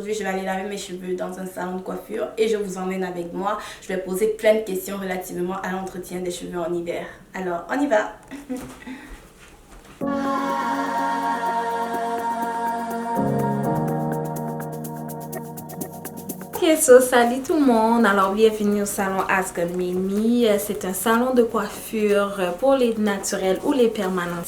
aujourd'hui, je vais aller laver mes cheveux dans un salon de coiffure et je vous emmène avec moi. Je vais poser plein de questions relativement à l'entretien des cheveux en hiver. Alors, on y va. Ok, so, salut tout le monde. Alors, bienvenue au salon Ask God Made Me. C'est un salon de coiffure pour les naturels ou les permanents.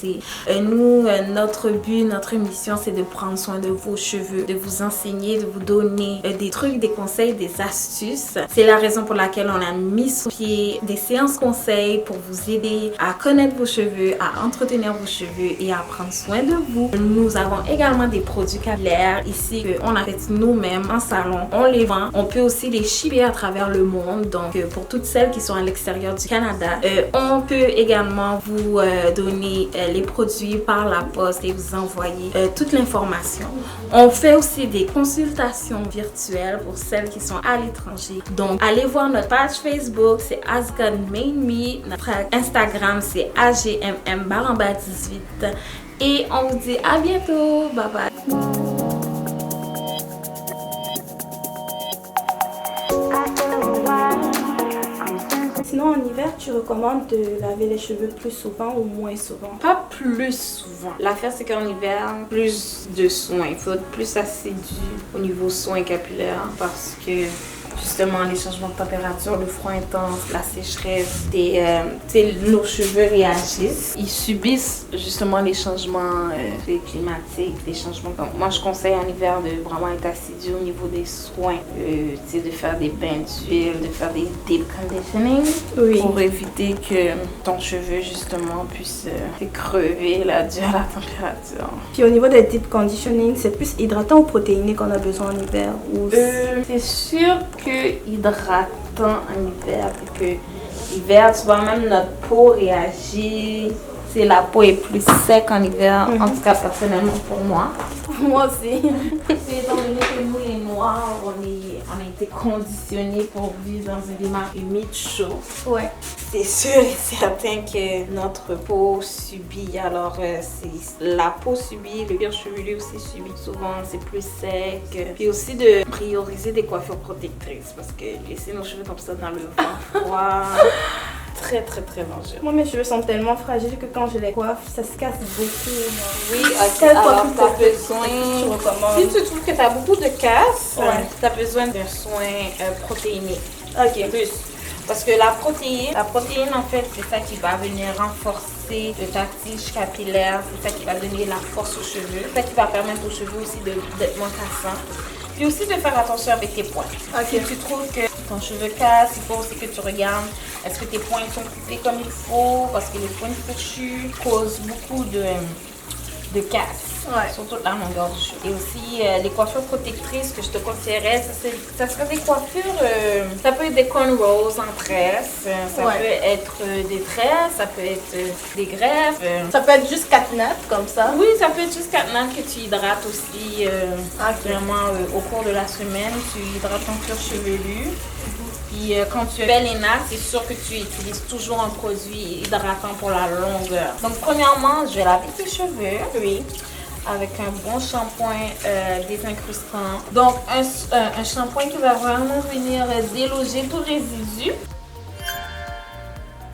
Nous, notre but, notre mission, c'est de prendre soin de vos cheveux, de vous enseigner, de vous donner des trucs, des conseils, des astuces. C'est la raison pour laquelle on a mis sur pied des séances conseils pour vous aider à connaître vos cheveux, à entretenir vos cheveux et à prendre soin de vous. Nous avons également des produits capillaires ici qu'on a fait nous-mêmes en salon. On les vend. On peut aussi les shipper à travers le monde. Donc, pour toutes celles qui sont à l'extérieur du Canada, on peut également vous donner les produits par la poste et vous envoyer toute l'information. On fait aussi des consultations virtuelles pour celles qui sont à l'étranger. Donc, allez voir notre page Facebook, c'est Ask God Made Me. Notre Instagram, c'est AGMM_18. Et on vous dit à bientôt. Bye bye. Sinon, en hiver, tu recommandes de laver les cheveux plus souvent ou moins souvent? Pas plus souvent. L'affaire, c'est qu'en hiver, plus de soins. Il faut être plus assidu au niveau soins capillaires parce que justement, les changements de température, le froid intense, la sécheresse, nos cheveux réagissent. Ils subissent justement les changements climatiques, les changements. Donc, moi, je conseille en hiver de vraiment être assidu au niveau des soins, de faire des bains d'huile, de faire des deep conditioning pour éviter que ton cheveu justement puisse crever là, dû à la température. Puis au niveau des deep conditioning, c'est plus hydratant ou protéiné qu'on a besoin en hiver? C'est sûr que hydratant en hiver, parce que l'hiver, tu vois, même notre peau réagit. La peau est plus sec en hiver, en tout cas personnellement pour moi. Moi aussi. Étant donné que nous, les Noirs, on a été conditionnés pour vivre dans un climat humide chaud. Ouais. C'est sûr et certain que notre peau subit. Alors, la peau subit, le cuir chevelu aussi subit. Souvent, c'est plus sec. Puis aussi de prioriser des coiffures protectrices parce que laisser nos cheveux comme ça dans le vent froid. Très, très, très dangereux. Moi, mes cheveux sont tellement fragiles que quand je les coiffe, ça se casse beaucoup. Oui, ok. Alors, tu as besoin... Si tu trouves que tu as beaucoup de casse, tu as besoin d'un soin protéiné. Ok. Plus. Parce que la protéine, en fait, c'est ça qui va venir renforcer ta tige capillaire. C'est ça qui va donner la force aux cheveux. C'est ça qui va permettre aux cheveux aussi d'être moins cassants. Puis aussi de faire attention avec tes points. Si tu trouves que ton cheveu casse, il faut aussi que tu regardes est-ce que tes points sont coupés comme il faut, parce que les points fourchus causent beaucoup de casse sur toute la longueur du cheveu. Et aussi les coiffures protectrices que je te conseillerais, ça serait des coiffures, ça peut être des cornrows en tresse, ça peut être des tresses, ça peut être des greffes. Ça peut être juste 4 nattes comme ça? Oui, ça peut être juste 4 nattes que tu hydrates aussi vraiment au cours de la semaine. Tu hydrates ton cuir chevelu. Puis quand tu fais les nattes, c'est sûr que tu utilises toujours un produit hydratant pour la longueur. Donc premièrement, je vais laver tes cheveux. Oui. Avec un bon shampoing désincrustant. Donc un shampoing qui va vraiment venir déloger tout résidu.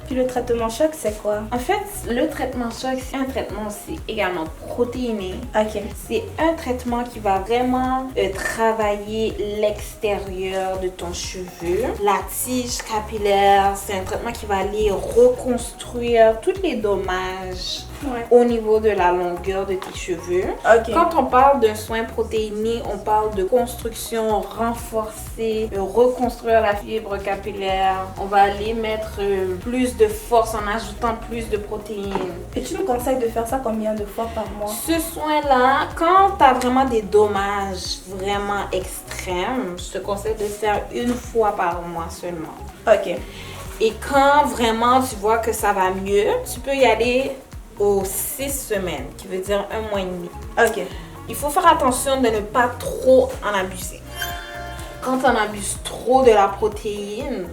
Puis le traitement choc, c'est quoi? En fait, le traitement choc, c'est un traitement aussi également protéiné. Ok. C'est un traitement qui va vraiment travailler l'extérieur de ton cheveu. La tige capillaire, c'est un traitement qui va aller reconstruire tous les dommages au niveau de la longueur de tes cheveux. Okay. Quand on parle d'un soin protéiné, on parle de construction, renforcer, reconstruire la fibre capillaire. On va aller mettre plus de force en ajoutant plus de protéines. Et tu me conseilles de faire ça combien de fois par mois? Ce soin-là, quand tu as vraiment des dommages vraiment extrêmes, je te conseille de le faire 1 fois par mois seulement. Ok. Et quand vraiment tu vois que ça va mieux, tu peux y aller aux 6 semaines, qui veut dire 1 mois et demi. Ok. Il faut faire attention de ne pas trop en abuser. Quand on abuse trop de la protéine,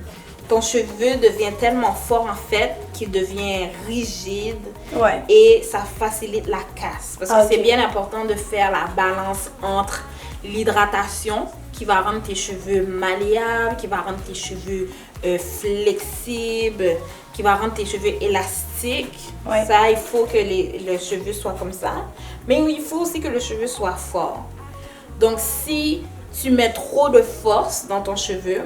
ton cheveu devient tellement fort en fait qu'il devient rigide et ça facilite la casse. Parce que c'est bien important de faire la balance entre l'hydratation qui va rendre tes cheveux malléables, qui va rendre tes cheveux flexibles, qui va rendre tes cheveux élastiques. Ouais. Ça, il faut que les cheveux soient comme ça. Mais il faut aussi que le cheveu soit fort. Donc, si tu mets trop de force dans ton cheveu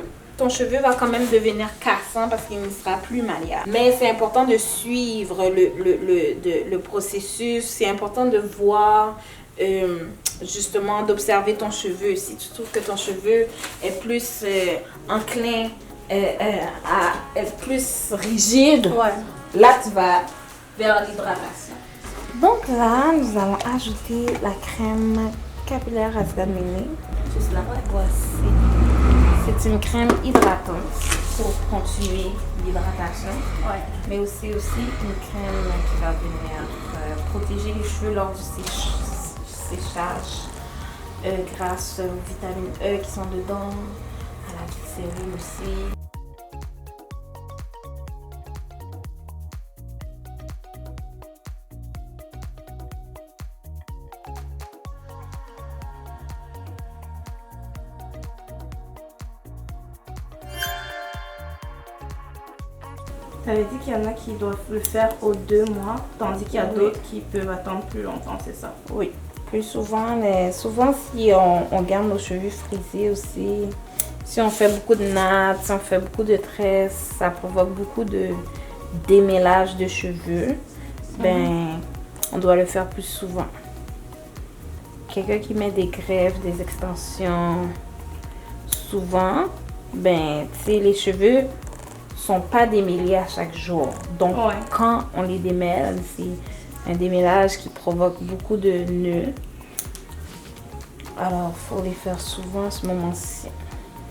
va quand même devenir cassant parce qu'il ne sera plus malléable. Mais c'est important de suivre le processus. C'est important de voir, justement, d'observer ton cheveu. Si tu trouves que ton cheveu est plus enclin à être plus rigide, là, tu vas vers l'hydratation. Donc là, nous allons ajouter la crème capillaire Asgard Mini. Juste là, voici. C'est une crème hydratante pour continuer l'hydratation. Ouais. Mais aussi une crème qui va venir protéger les cheveux lors du séchage grâce aux vitamines E qui sont dedans, à la glycérine aussi. Tu avais dit qu'il y en a qui doivent le faire aux 2 mois, tandis qu'il y a d'autres qui peuvent attendre plus longtemps, c'est ça? Oui, plus souvent, mais souvent si on garde nos cheveux frisés aussi, si on fait beaucoup de nattes, si on fait beaucoup de tresses, ça provoque beaucoup de démêlage de cheveux, ben on doit le faire plus souvent. Quelqu'un qui met des greffes, des extensions, souvent, ben tu sais, les cheveux sont pas démêlés à chaque jour. Donc, quand on les démêle, c'est un démêlage qui provoque beaucoup de nœuds. Alors, il faut les faire souvent à ce moment-ci.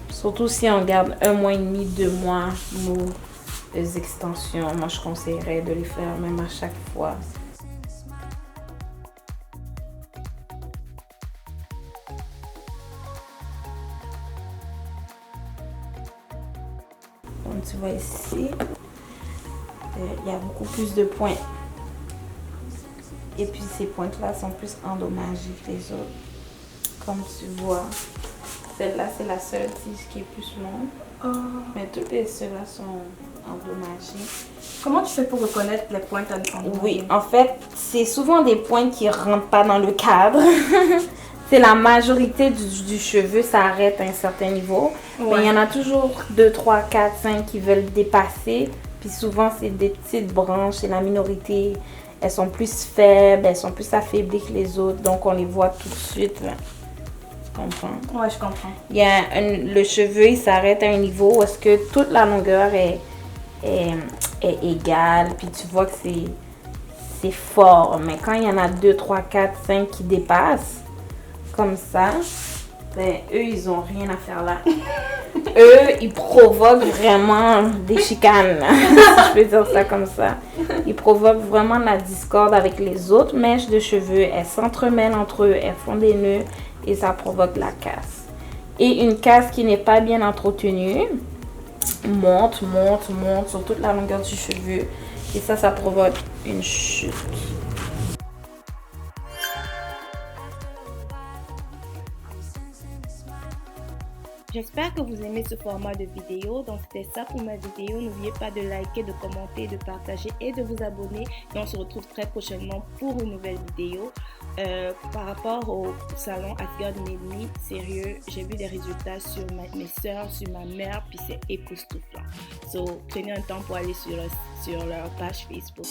Surtout si on garde 1 mois et demi, 2 mois, les extensions. Moi, je conseillerais de les faire même à chaque fois. Comme tu vois ici, il y a beaucoup plus de pointes. Et puis ces pointes-là sont plus endommagées que les autres. Comme tu vois, celle-là c'est la seule tige qui est plus longue. Mais toutes les ceux-là sont endommagées. Comment tu fais pour reconnaître les pointes endommagées? Oui, en fait, c'est souvent des pointes qui ne rentrent pas dans le cadre. C'est la majorité du cheveu s'arrête à un certain niveau. Mais il y en a toujours 2, 3, 4, 5 qui veulent dépasser. Puis souvent, c'est des petites branches. Et la minorité, elles sont plus faibles, elles sont plus affaiblies que les autres. Donc, on les voit tout de suite. Là. Tu comprends? Ouais, je comprends. Il y a le cheveu, il s'arrête à un niveau où est-ce que toute la longueur est égale. Puis tu vois que c'est fort. Mais quand il y en a 2, 3, 4, 5 qui dépassent, comme ça, ben, eux, ils ont rien à faire là. Eux, ils provoquent vraiment des chicanes, si je peux dire ça comme ça. Ils provoquent vraiment la discorde avec les autres mèches de cheveux. Elles s'entremêlent entre eux, elles font des nœuds et ça provoque la casse. Et une casse qui n'est pas bien entretenue monte sur toute la longueur du cheveu. Et ça provoque une chute. J'espère que vous aimez ce format de vidéo. Donc c'était ça pour ma vidéo. N'oubliez pas de liker, de commenter, de partager et de vous abonner. Et on se retrouve très prochainement pour une nouvelle vidéo. Par rapport au salon Asgard Mini, sérieux, j'ai vu des résultats sur mes soeurs, sur ma mère, puis c'est époustouflant. So, prenez un temps pour aller sur leur page Facebook.